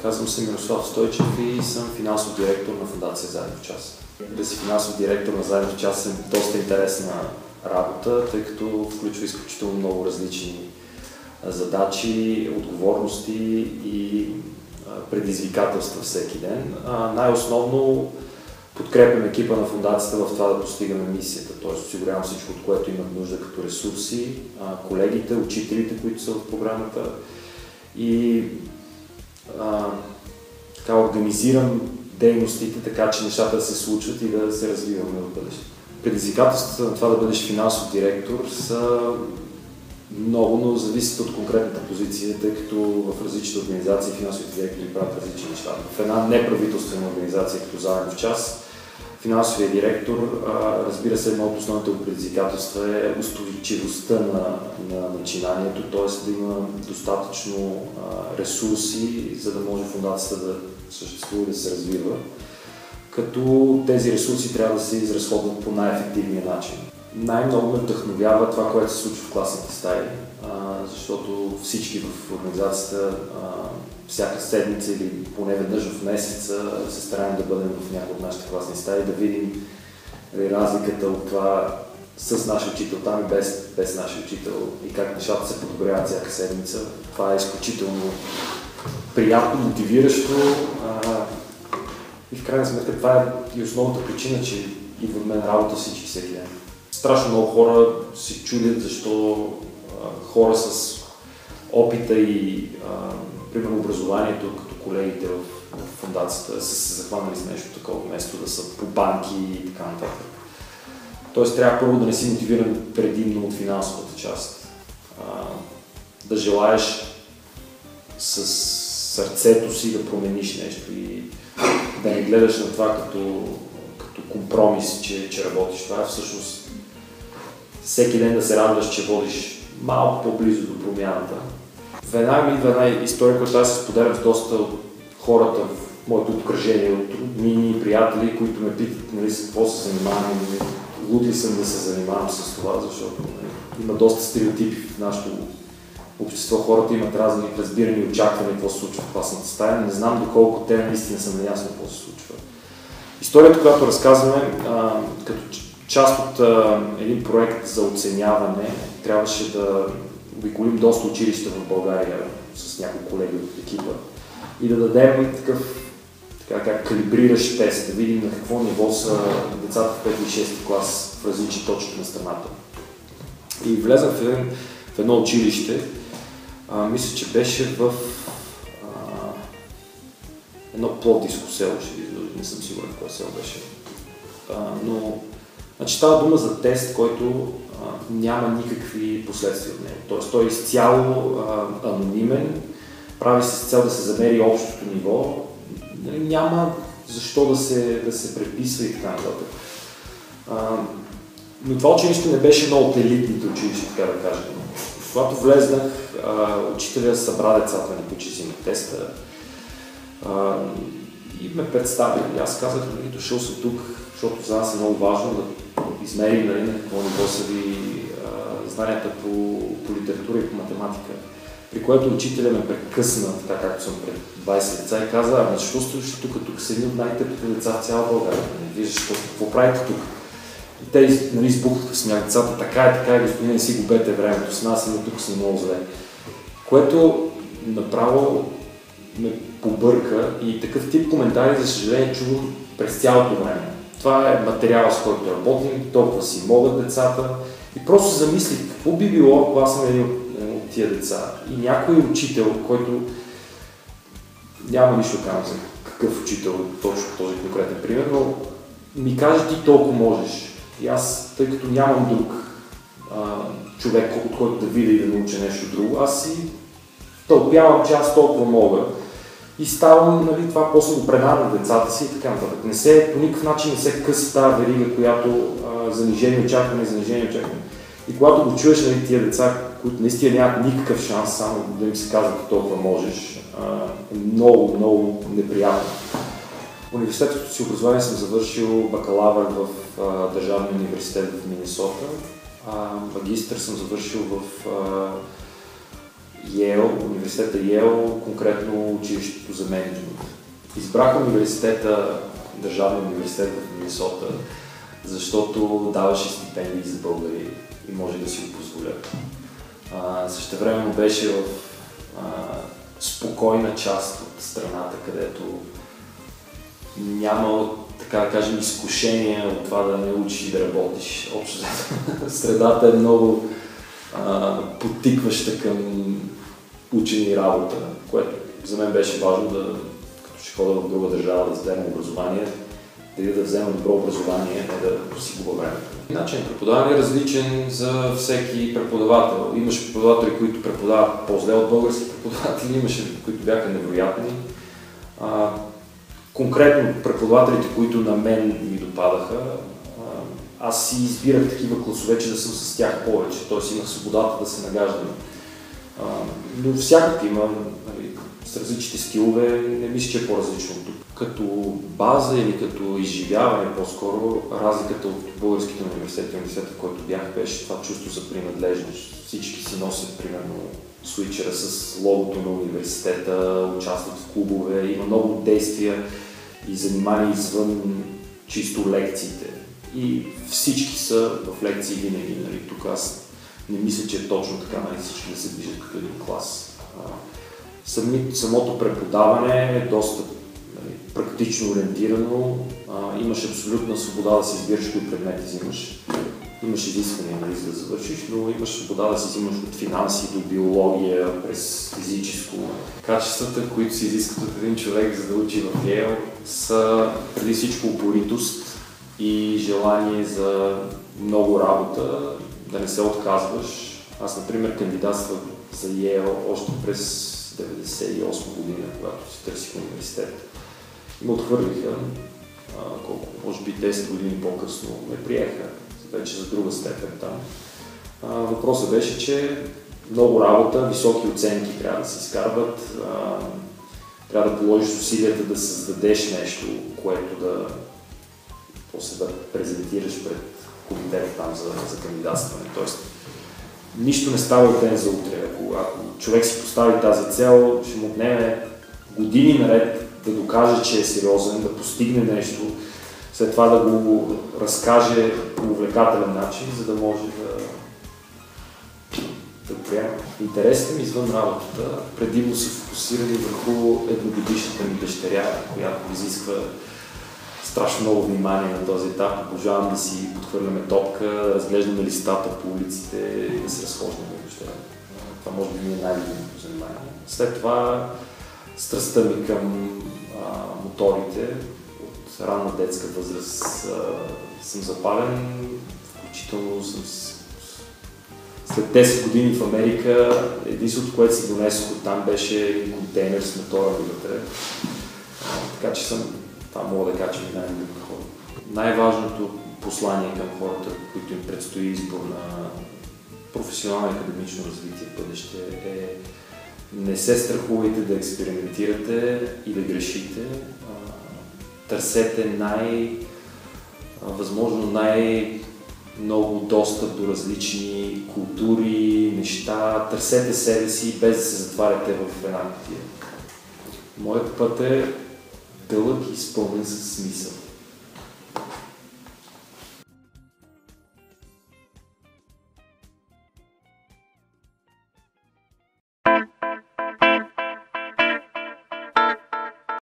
Казвам се Мирослав Стойчев и съм финансов директор на Фондация Заедно в час. Да си финансов директор на Заедно в час е доста интересна работа, тъй като включва изключително много различни задачи, отговорности и предизвикателства всеки ден. Най-основно подкрепям екипа на фондацията в това да постигаме мисията, т.е. осигурявам всичко, от което имат нужда като ресурси, колегите, учителите, които са в програмата и организирам дейностите така, че нещата да се случват и да се развиваме в бъдеще. Предизвикателствата на това да бъдеш финансов директор са много, но зависят от конкретната позиция, тъй като в различните организации финансовите директори правят различни неща. В една неправителствена организация, като Заедно в час, финансовия директор, разбира се, едно от основните предизвикателства е устойчивостта на начинанието, т.е. да има достатъчно ресурси, за да може фондацията да съществува и да се развива, като тези ресурси трябва да се изразходват по най-ефективния начин. Най-много ме вдъхновява това, което се случва в класните стаи, защото всички в организацията всяка седмица или поне веднъж в месеца се стараем да бъдем в някои от нашите класни стаи, да видим разликата от това с нашия учител там и без нашия учител и как нещата се подобряват всяка седмица. Това е изключително приятно, мотивиращо и в крайна сметка това е и основната причина, че идваме на работа всички всеки ден. Страшно много хора се чудят защо хора с опита и примерно образованието, като колегите в фондацията, са се захванали с нещо такова, вместо да са по банки и така нататък. Тоест трябва първо да не си мотивиран предимно от финансовата част. Да желаеш с сърцето си да промениш нещо и да не гледаш на това като компромис, че работиш. Това е всъщност всеки ден да се радваш, че водиш малко по-близо до промяната. Веднага ми идва една история, която аз се споделям с доста от хората в моето обкръжение, от роднини и приятели, които ме питат, нали, с какво се занимавам и луд ли съм да се занимавам с това, защото има доста стереотипи в нашето общество. Хората имат разни разбирани и очаквания какво се случва в класната стая. Не знам доколко те наистина са наясно какво се случва. Историята, която разказваме, като част от един проект за оценяване, трябваше да обиколим доста училища в България с няколко колеги от екипа и да дадем такъв калибриращ тест, да видим на какво ниво са децата в 5 и 6 клас в различни точки на страната. И влезнах в едно училище, мисля, че беше в едно пловдивско село, не съм сигурен в кое село беше. Но значи става дума за тест, който няма никакви последствия от него. Тоест той е изцяло анонимен, прави се с цел да се замери общото ниво, няма защо да се преписва и така нататък. Но това училище не беше едно от елитните училища, така да кажем. Когато влезнах, учителя събра децата на почти на теста и ме представи. Аз казах, нали, дошъл съм тук, защото за нас е много важно да измерим, нали, на какво ниво са ви знанията по литература и по математика. При което учителя ме прекъсна, така както съм пред 20 деца и каза, защо стоиш тук са едни от най-тъпите деца в цяла България, виждаш какво правите тук. И те, нали, избухнаха смях децата, така е, господин, не си губете времето с нас, но тук сме много зле. Което направо ме побърка и такъв тип коментари, за съжаление, чувам през цялото време. Това е материал, с който работим, толкова си могат децата и просто замислих какво би било, ако аз съм един от тия деца и някой учител, който няма нищо да кажа за какъв учител, точно този конкретен пример, но ми каже ти толкова можеш. И аз, тъй като нямам друг човек, от който да видя и да науча нещо друго, аз си тълпявам, че аз толкова мога и ставам, нали, това после го предавам на децата си и така нататък. По никакъв начин не се къса тази верига, която занижени очакване. И когато го чуеш, нали, тия деца, които наистина нямат никакъв шанс, само да им се казва толкова можеш, много, много неприятно. Университетското си образование съм завършил бакалавър в Държавния университет в Минесота, магистър съм завършил в университета Йейл, конкретно училището за мениджмънт. Избрах университета, държавния университет в Минесота, защото даваше стипендии за българи и може да си го позволя. Същевременно беше в спокойна част от страната, където няма, така да кажем, изкушение от това да не учиш и да работиш. Общо средата е много подтикваща към учене и работа, което за мен беше важно като ще ходя в друга държава да взема образование, да взема добро образование, не да си губя времето. Начин преподаване е различен за всеки преподавател. Имаше преподаватели, които преподават по-зле от български преподаватели, имаше, които бяха невероятни. Конкретно преподавателите, които на мен ми допадаха, аз си избирах такива класове, че да съм с тях повече, т.е. имах свободата да се нагаждам. Но всякак има, нали, с различните стилове, не мисля, че е по-различно тук. Като база или като изживяване по-скоро, разликата от българските университети, в който бях, беше това чувство за принадлежност. Всички си носят, примерно, суичера с логото на университета, участват в клубове, има много действия и занимания извън чисто лекциите. И всички са в лекции винаги. Нали? Тук аз не мисля, че е точно така, нали? Всички да се движат като един клас. Самото преподаване е доста, нали, практично ориентирано. Имаш абсолютна свобода да си избираш кои предмети взимаш. Имаш изисквания, нали, за да завършиш, но имаш свобода да си взимаш от финанси до биология, през физическо. Качествата, които се изискват от един човек, за да учи в Йейл, са преди всичко упоритост и желание за много работа, да не се отказваш. Аз, например, кандидатствах за Йейл още през 1998 година, когато си търсих университет. И ме отхвърлиха, колко, може би 10 години по-късно ме приеха, вече за друга степен там. Въпросът беше, че много работа, високи оценки трябва да се изкарват, трябва да положиш усилията да създадеш нещо, което да после да презентираш пред комитета там за кандидатстване. Тоест, нищо не става от ден за утре. Ако човек си постави тази цел, ще му отнеме години наред да докаже, че е сериозен, да постигне нещо, след това да го разкаже по увлекателен начин, за да може да приема. Интересите ми извън работата предимно са фокусирани върху едногодишната ми дъщеря, която изисква страшно много внимание на този етап. Обожавам да си подхвърляме топка, да разглеждаме листата по улиците и да се разхождаме въобще. Това може би ми е най-любимото занимание. След това страстта ми към моторите. От ранна детска възраст съм запален, включително съм след 10 години в Америка, единството, което си донесох оттам беше един контейнер с мотора ми вътре. Така че това мога да кажа, че ми най-любимите хора. Най-важното послание към хората, които им предстои избор на професионално и академично развитие в бъдеще е: не се страхувайте да експериментирате и да грешите. Търсете възможно най-много достъп до различни култури, неща. Търсете себе си, без да се затваряте в една кутия. Моят път е дълъг и изпълнен със смисъл.